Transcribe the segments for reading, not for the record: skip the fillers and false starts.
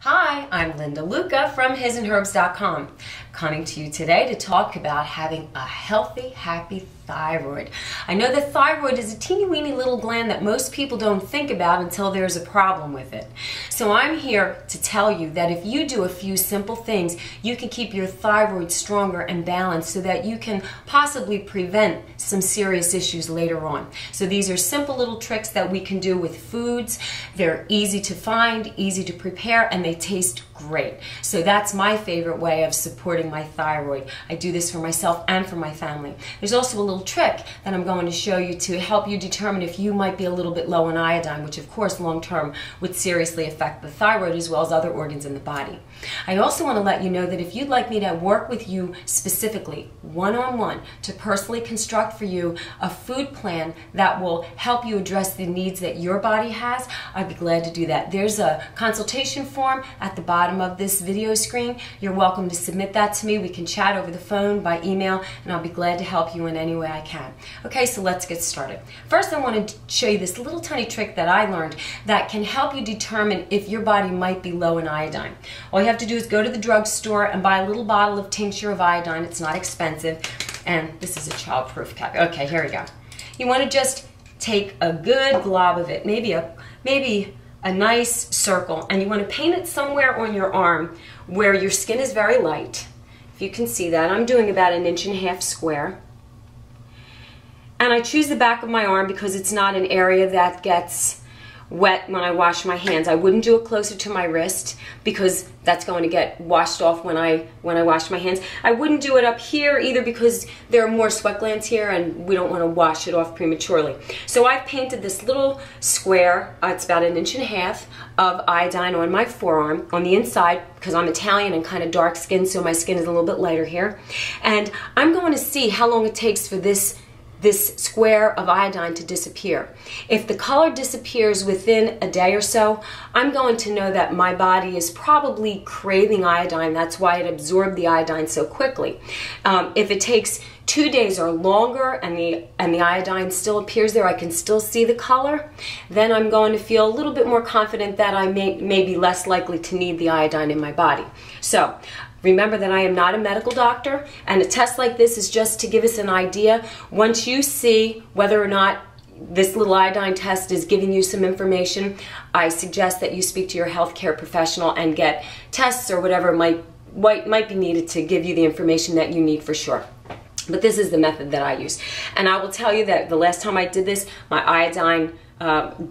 Hi, I'm Linda Luca from hisandherbs.com, coming to you today to talk about having a healthy, happy thyroid. I know that thyroid is a teeny weeny little gland that most people don't think about until there's a problem with it. So I'm here to tell you that if you do a few simple things, you can keep your thyroid stronger and balanced so that you can possibly prevent some serious issues later on. So these are simple little tricks that we can do with foods. They're easy to find, easy to prepare, and they taste great. So that's my favorite way of supporting my thyroid. I do this for myself and for my family. There's also a little trick that I'm going to show you to help you determine if you might be a little bit low in iodine, which of course long term would seriously affect the thyroid as well as other organs in the body. I also want to let you know that if you'd like me to work with you specifically, one-on-one, to personally construct for you a food plan that will help you address the needs that your body has, I'd be glad to do that. There's a consultation form at the bottom of this video screen. You're welcome to submit that to me. We can chat over the phone, by email, and I'll be glad to help you in any way I can. Okay, so let's get started. First, I want to show you this little tiny trick that I learned that can help you determine if your body might be low in iodine. All you have to do is go to the drugstore and buy a little bottle of tincture of iodine. It's not expensive, and this is a child-proof cap. Okay, here we go. You want to just take a good glob of it, maybe a nice circle, and you want to paint it somewhere on your arm where your skin is very light. If you can see that, I'm doing about 1.5 inches square. And I choose the back of my arm because it's not an area that gets wet when I wash my hands. I wouldn't do it closer to my wrist because that's going to get washed off when I wash my hands. I wouldn't do it up here either because there are more sweat glands here and we don't want to wash it off prematurely. So I've painted this little square, it's about 1.5 inches of iodine on my forearm on the inside because I'm Italian and kind of dark skinned, so my skin is a little bit lighter here. And I'm going to see how long it takes for this square of iodine to disappear. If the color disappears within a day or so, I'm going to know that my body is probably craving iodine. That's why it absorbed the iodine so quickly. If it takes 2 days or longer and the iodine still appears there, I can still see the color, then I'm going to feel a little bit more confident that I may be less likely to need the iodine in my body. So remember that I am not a medical doctor, and a test like this is just to give us an idea. Once you see whether or not this little iodine test is giving you some information, I suggest that you speak to your healthcare professional and get tests or whatever might be needed to give you the information that you need for sure. But this is the method that I use. And I will tell you that the last time I did this, my iodine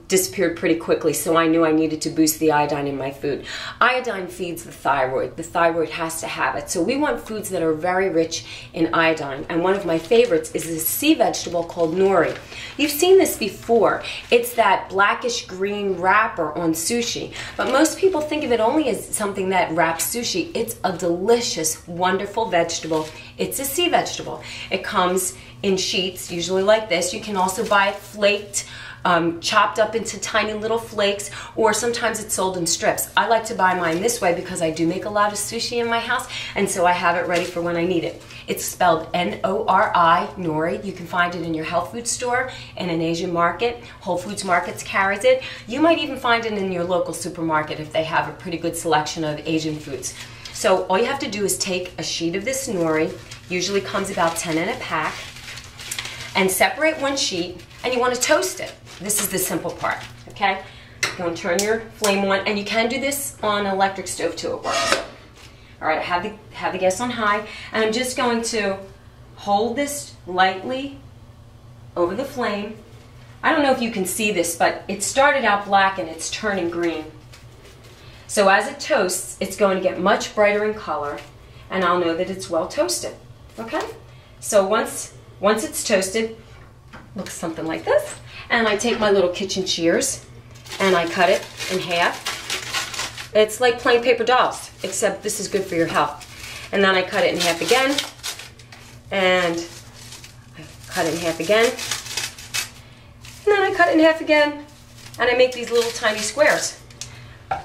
disappeared pretty quickly, so I knew I needed to boost the iodine in my food. Iodine feeds the thyroid. The thyroid has to have it. So we want foods that are very rich in iodine. And one of my favorites is a sea vegetable called nori. You've seen this before. It's that blackish green wrapper on sushi. But most people think of it only as something that wraps sushi. It's a delicious, wonderful vegetable. It's a sea vegetable. It comes in sheets, usually like this. You can also buy it flaked, chopped up into tiny little flakes, or sometimes it's sold in strips. I like to buy mine this way because I do make a lot of sushi in my house, and so I have it ready for when I need it. It's spelled N-O-R-I, nori. You can find it in your health food store, in an Asian market. Whole Foods Markets carries it. You might even find it in your local supermarket if they have a pretty good selection of Asian foods. So all you have to do is take a sheet of this nori, usually comes about 10 in a pack, and separate one sheet, and you want to toast it. This is the simple part, okay? You're going to turn your flame on, and you can do this on an electric stove too, it works. All right, I have the gas on high, and I'm just going to hold this lightly over the flame. I don't know if you can see this, but it started out black and it's turning green. So as it toasts, it's going to get much brighter in color, and I'll know that it's well toasted, okay? So once it's toasted, looks something like this. And I take my little kitchen shears and I cut it in half. It's like plain paper dolls, except this is good for your health. And then I cut it in half again, and I cut it in half again, and then I cut it in half again, and I make these little tiny squares.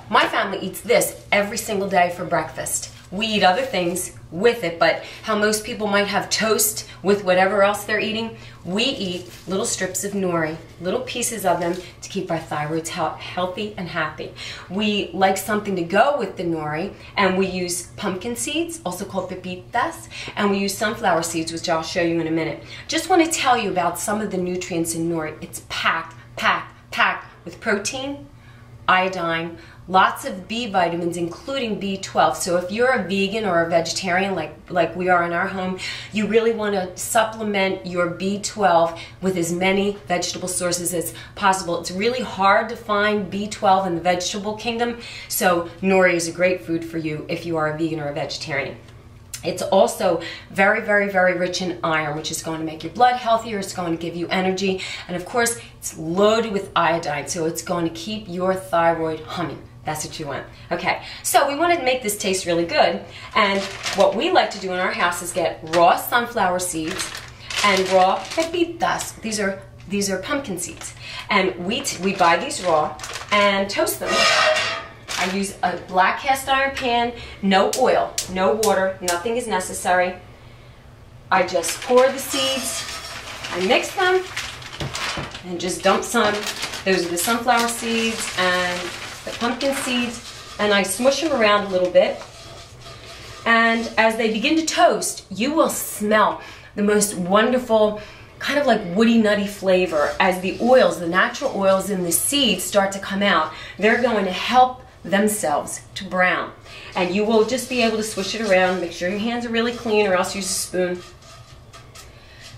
My family eats this every single day for breakfast. we eat other things with it, but how most people might have toast with whatever else they're eating, we eat little strips of nori, little pieces of them to keep our thyroids healthy and happy. We like something to go with the nori, and we use pumpkin seeds, also called pepitas, and we use sunflower seeds, which I'll show you in a minute. Just want to tell you about some of the nutrients in nori. It's packed with protein, iodine, lots of B vitamins, including B12. So if you're a vegan or a vegetarian like we are in our home, you really want to supplement your B12 with as many vegetable sources as possible. It's really hard to find B12 in the vegetable kingdom, so nori is a great food for you if you are a vegan or a vegetarian. It's also very, very, very rich in iron, which is going to make your blood healthier. It's going to give you energy. And of course, it's loaded with iodine, so it's going to keep your thyroid humming. That's what you want. Okay, so we want to make this taste really good. And what we like to do in our house is get raw sunflower seeds and raw pepitas. These are pumpkin seeds. And we buy these raw and toast them. I use a black cast iron pan, no oil, no water, nothing is necessary. I just pour the seeds, I mix them, and just dump some. Those are the sunflower seeds and the pumpkin seeds, and I smush them around a little bit. And as they begin to toast, you will smell the most wonderful, kind of like woody, nutty flavor as the oils, the natural oils in the seeds start to come out. They're going to help themselves to brown, and you will just be able to swish it around. Make sure your hands are really clean, or else use a spoon.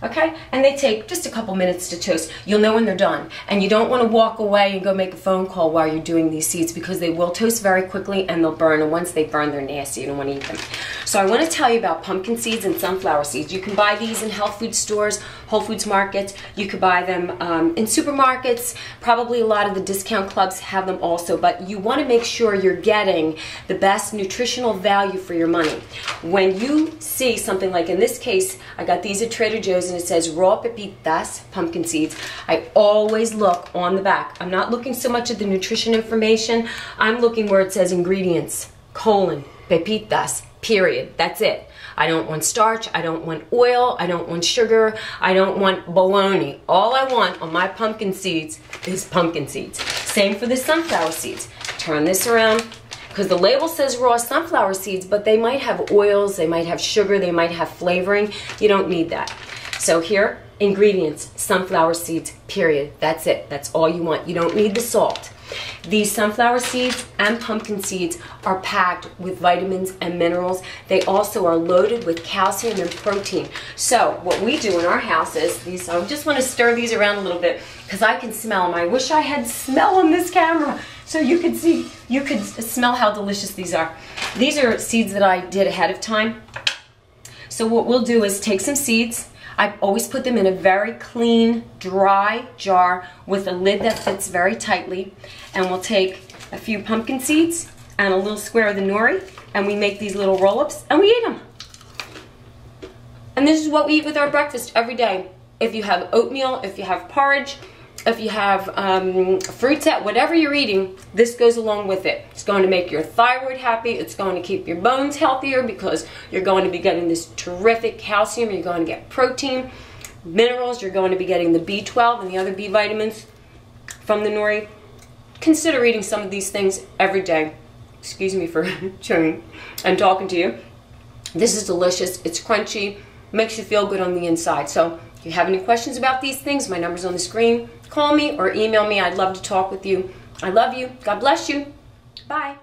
Okay, and they take just a couple minutes to toast. You'll know when they're done, and you don't want to walk away and go make a phone call while you're doing these seeds, because they will toast very quickly and they'll burn, and once they burn, they're nasty. You don't want to eat them. So I want to tell you about pumpkin seeds and sunflower seeds. You can buy these in health food stores, Whole Foods markets. You could buy them in supermarkets. Probably a lot of the discount clubs have them also, but you want to make sure you're getting the best nutritional value for your money. When you see something like, in this case, I got these at Trader Joe's, and it says raw pepitas, pumpkin seeds, I always look on the back. I'm not looking so much at the nutrition information. I'm looking where it says ingredients, pepitas, period. That's it. I don't want starch, I don't want oil, I don't want sugar, I don't want bologna. All I want on my pumpkin seeds is pumpkin seeds. Same for the sunflower seeds. Turn this around, because the label says raw sunflower seeds, but they might have oils, they might have sugar, they might have flavoring. You don't need that. So here, ingredients, sunflower seeds, period. That's it. That's all you want. You don't need the salt. These sunflower seeds and pumpkin seeds are packed with vitamins and minerals. They also are loaded with calcium and protein. So what we do in our house is these. I just want to stir these around a little bit because I can smell them. I wish I had smell on this camera so you could see, you could smell how delicious these are. These are seeds that I did ahead of time. So what we'll do is take some seeds. I always put them in a very clean, dry jar with a lid that fits very tightly. And we'll take a few pumpkin seeds and a little square of the nori, and we make these little roll-ups, and we eat them. And this is what we eat with our breakfast every day. If you have oatmeal, if you have porridge, if you have fruits, whatever you're eating, this goes along with it. It's going to make your thyroid happy. It's going to keep your bones healthier because you're going to be getting this terrific calcium. You're going to get protein, minerals. You're going to be getting the B12 and the other B vitamins from the nori. Consider eating some of these things every day. Excuse me for chewing and talking to you. This is delicious. It's crunchy. Makes you feel good on the inside. So if you have any questions about these things, my number's on the screen. Call me or email me. I'd love to talk with you. I love you. God bless you. Bye.